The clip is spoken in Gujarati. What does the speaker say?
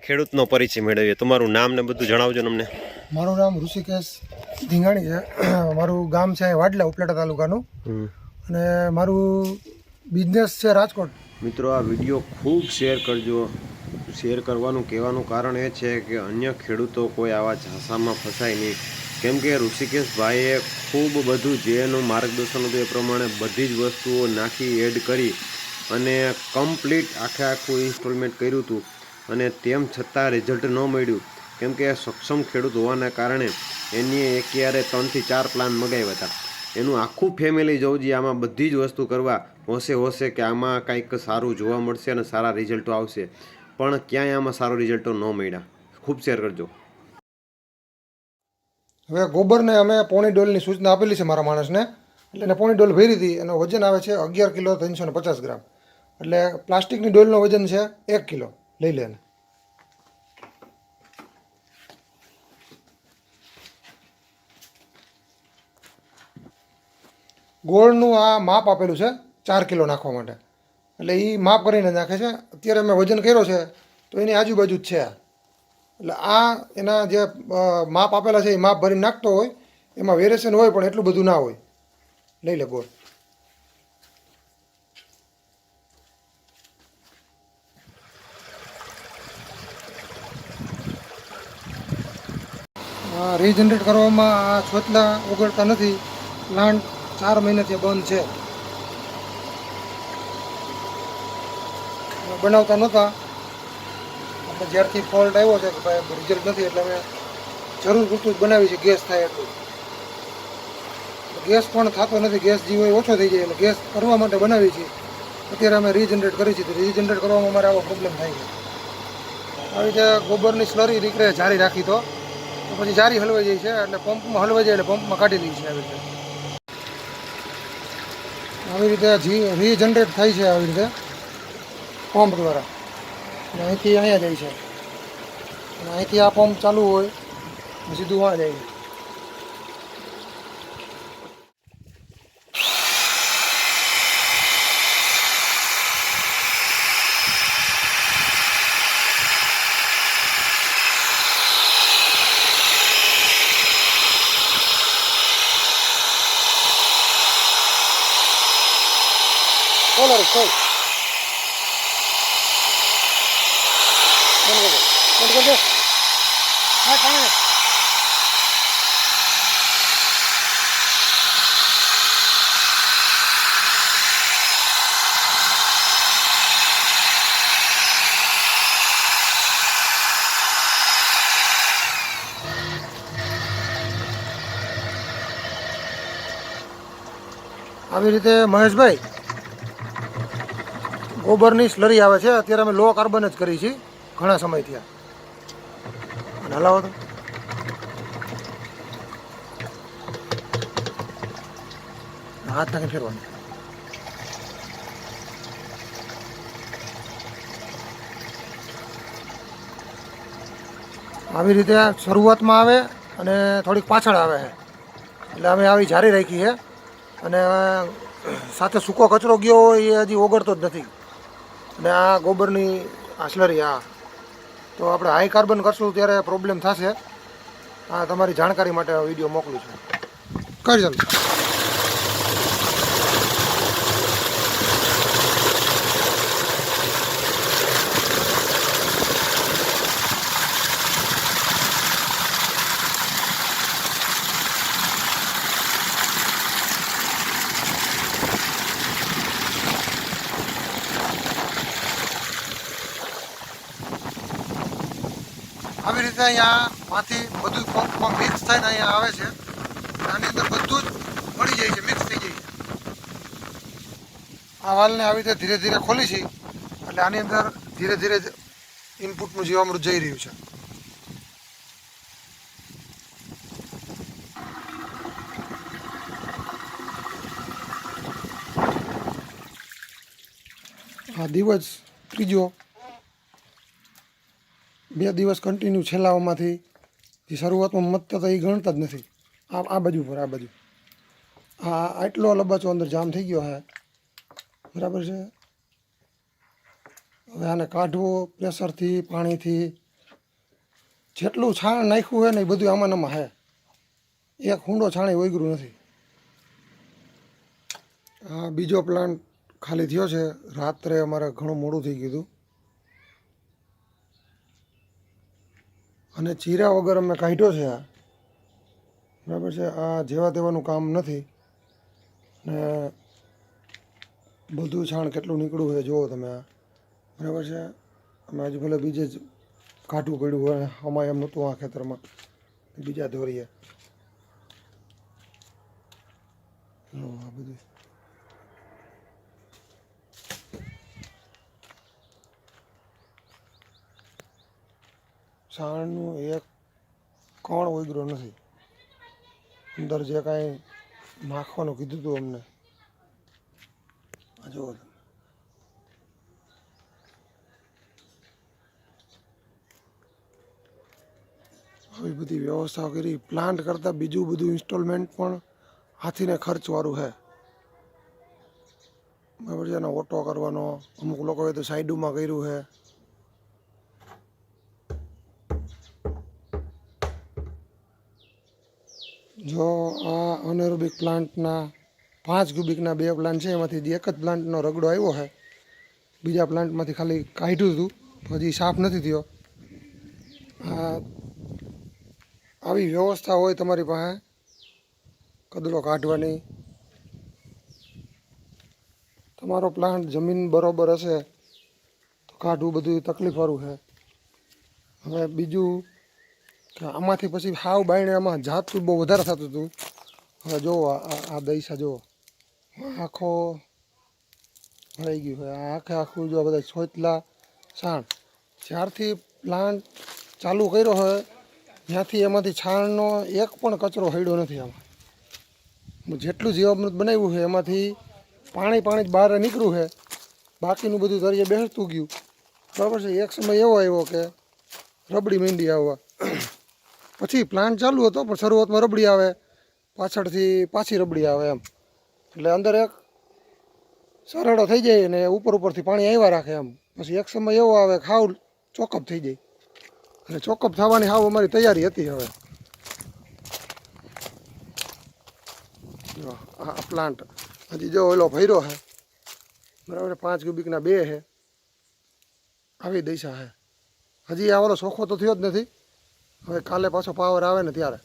ખેડૂતનો પરિચય મેળવીએ. તમારું નામ ને બધું જણાવજો ને અમને. મારું નામ ઋષિકેશ ધીંગાણી છે. મારું ગામ છે વાડલા, ઉપલેટા તાલુકાનું, અને મારું બિઝનેસ છે રાજકોટ. મિત્રો, આ વિડીયો ખૂબ શેર કરજો. શેર કરવાનું કહેવાનું કારણ એ છે કે અન્ય ખેડૂતો કોઈ આવા ઝાંસામાં ફસાય નહીં. કેમ કે ઋષિકેશભાઈએ ખૂબ બધું જે એનું માર્ગદર્શન હતું એ પ્રમાણે બધી જ વસ્તુઓ નાખી એડ કરી અને કમ્પ્લીટ આખું ઇન્સ્ટોલમેન્ટ કર્યું હતું, અને તેમ છતાં રિઝલ્ટ ન મળ્યું. કેમ કે સક્ષમ ખેડૂત હોવાના કારણે એની એકયારે 3 થી 4 પ્લાન મગાવ્યા હતા. એનું આખું ફેમિલી જવું જોઈએ આમાં બધી જ વસ્તુ કરવા હોશે કે આમાં કંઈક સારું જોવા મળશે અને સારા રિઝલ્ટો આવશે, પણ ક્યાંય આમાં સારા રિઝલ્ટો ન મળ્યા. ખૂબ શેર કરજો. હવે ગોબરને અમે પોણી ડોલની સૂચના આપેલી છે મારા માણસને, એટલે એને પોણી ડોલ ભરી હતી. એનો વજન આવે છે 11 કિલો 350 ગ્રામ. એટલે પ્લાસ્ટિકની ડોલનો વજન છે 1 કિલો. લઈ લે. ગોળનું આ માપ આપેલું છે 4 કિલો નાખવા માટે, એટલે એ માપ કરીને નાખે છે. અત્યારે અમે વજન કર્યો છે તો એની આજુબાજુ જ છે. એટલે આ એના જે માપ આપેલા છે એ માપ ભરીને નાખતો હોય, એમાં વેરિએશન હોય પણ એટલું બધું ના હોય. લઈ લે ગોળ. રીજનરેટ કરવામાં આ છોતલા ઉગડતા નથી. પ્લાન્ટ 4 મહિનાથી બંધ છે, બનાવતા નહોતા. આપણે જ્યારથી ફોલ્ટ આવ્યો છે કે ભાઈ રિઝલ્ટ નથી, એટલે અમે જરૂર પૂરતું જ બનાવી છે. ગેસ થાય એટલું. ગેસ પણ થતો નથી, ગેસ જે હોય ઓછો થઈ જાય, એટલે ગેસ કરવા માટે બનાવી છે. અત્યારે અમે રીજનરેટ કરી છે, રીજનરેટ કરવામાં અમારે આવો પ્રોબ્લેમ થાય છે. આવી રીતે ગોબરની સ્લરી રીકરે જારી રાખી તો પછી જારી હલવાઈ જાય છે, એટલે પંપમાં હલવાઈ જાય એટલે પંપમાં કાઢી લઈએ છીએ. આવી રીતે રીજનરેટ થાય છે, આવી રીતે પંપ દ્વારા. અને અહીંથી અહીંયા જાય છે, અને અહીંથી આ પંપ ચાલુ હોય સીધું વાં જાય છે. સોલર સોલ બંધ કરજો. હા, પાણી આવી રીતે મહેશભાઈ ગોબરની સ્લરી આવે છે. અત્યારે અમે લો કાર્બન જ કરી છીએ ઘણા સમયથી. અને હલાવો તો હાથ નાખી ફેરવાનું. આવી રીતે શરૂઆતમાં આવે અને થોડીક પાછળ આવે છે, એટલે અમે આવી જારી રાખી છે. અને સાથે સૂકો કચરો ગયો હોય એ હજી ઓગળતો જ નથી. અને આ ગોબરની આ સ્લરી, તો આપણે હાઈ કાર્બન કરશું ત્યારે પ્રોબ્લેમ થશે. આ તમારી જાણકારી માટે આ વિડીયો મોકલું છું. કરી ચાલો. આવી રીતે અહીંયા માંથી બધું પંપમાં મિક્સ થઈને અહીંયા આવે છે. આની અંદર બધું જ મળી જાય છે, મિક્સ થઈ જાય છે. આ વાલને આવી રીતે ધીરે ધીરે ખોલી છે, એટલે આની અંદર ધીરે ધીરે ઇનપુટનું જીવામૃત જઈ રહ્યું છે. આ દિવસ ત્રીજો, 2 દિવસ કન્ટિન્યુ છેલ્લાઓમાંથી જે શરૂઆતમાં મત હતા એ ગણતા જ નથી. આ બાજુ પર આ બાજુ આટલો લબાચો અંદર જામ થઈ ગયો છે. બરાબર છે. હવે આને કાઢવો પ્રેશરથી, પાણીથી જેટલું છાણ નાખ્યું હોય ને એ બધું આમાં નામાં હે. એક હુંડો છાણે વળગ્યું નથી. આ બીજો પ્લાન્ટ ખાલી થયો છે. રાત્રે અમારે ઘણું મોડું થઈ ગયું હતું અને ચીરા વગર અમે કાઢ્યો છે આ. બરાબર છે. આ જેવા તેવાનું કામ નથી ને બધું છાણ કેટલું નીકળ્યું છે જુઓ તમે આ. બરાબર છે. અમે હજુ ભલે બીજે જ કાઢવું પડ્યું હોય અમારે એમ નહોતું આ ખેતરમાં બીજા દોરીએ. આ બધું છાણનું એક કણ ઓગળ્યો નથી. અંદર જે કાંઈ નાખવાનું કીધું હતું અમને આ જુઓ તમે. આવી બધી વ્યવસ્થા કરી. પ્લાન્ટ કરતાં બીજું બધું ઇન્સ્ટોલમેન્ટ પણ હાથીને ખર્ચવાળું છે. બરાબર છે. એનો ઓટો કરવાનો અમુક લોકોએ તો સાઈડમાં કર્યું છે. જો આ અનેરોબિક પ્લાન્ટના 5 ક્યુબિકના 2 પ્લાન્ટ છે એમાંથી એક જ પ્લાન્ટનો રગડો આવ્યો છે. બીજા પ્લાન્ટમાંથી ખાલી કાઢ્યું હતું હજી સાફ નથી થયો. આવી વ્યવસ્થા હોય તમારી પાસે કદડો કાઢવાની. તમારો પ્લાન્ટ જમીન બરોબર હશે તો કાઢવું બધું તકલીફવાળું છે. હવે બીજું કે આમાંથી પછી હાવ બાયણે આમાં જાતું બહુ વધારે થતું હતું. હવે જુઓ આ દઈસા જુઓ આખો ભરાઈ ગયું હોય. આ આખું જો બધા છોતલા છાણ. જ્યારથી પ્લાન્ટ ચાલુ કર્યો હોય ત્યાંથી એમાંથી છાણનો એક પણ કચરો હળ્યો નથી. આમાં જેટલું જીવામૃત બનાવ્યું છે એમાંથી પાણી જ બહાર નીકળ્યું છે. બાકીનું બધું તળિયે બેસતું ગયું. બરાબર છે. એક સમય એવો આવ્યો કે રબડી મીંડી આવવા. પછી પ્લાન્ટ ચાલુ હતો પણ શરૂઆતમાં રબડી આવે પાછળથી પાછી રબડી આવે એમ. એટલે અંદર એક સરળો થઈ જાય અને ઉપરથી પાણી આવ્યા રાખે એમ. પછી એક સમય એવો આવે કે હાવ ચોકઅપ થઈ જાય. અને ચોકઅપ થવાની હાવ અમારી તૈયારી હતી. હવે આ પ્લાન્ટ હજી જો ઓલો ભર્યો છે. બરાબર. 5 ક્યુબિકના 2 છે. આવી દશા છે. હજી આ વાળો ચોખ્ખો તો થયો જ નથી. હવે કાલે પાછો પાવર આવે ને ત્યારે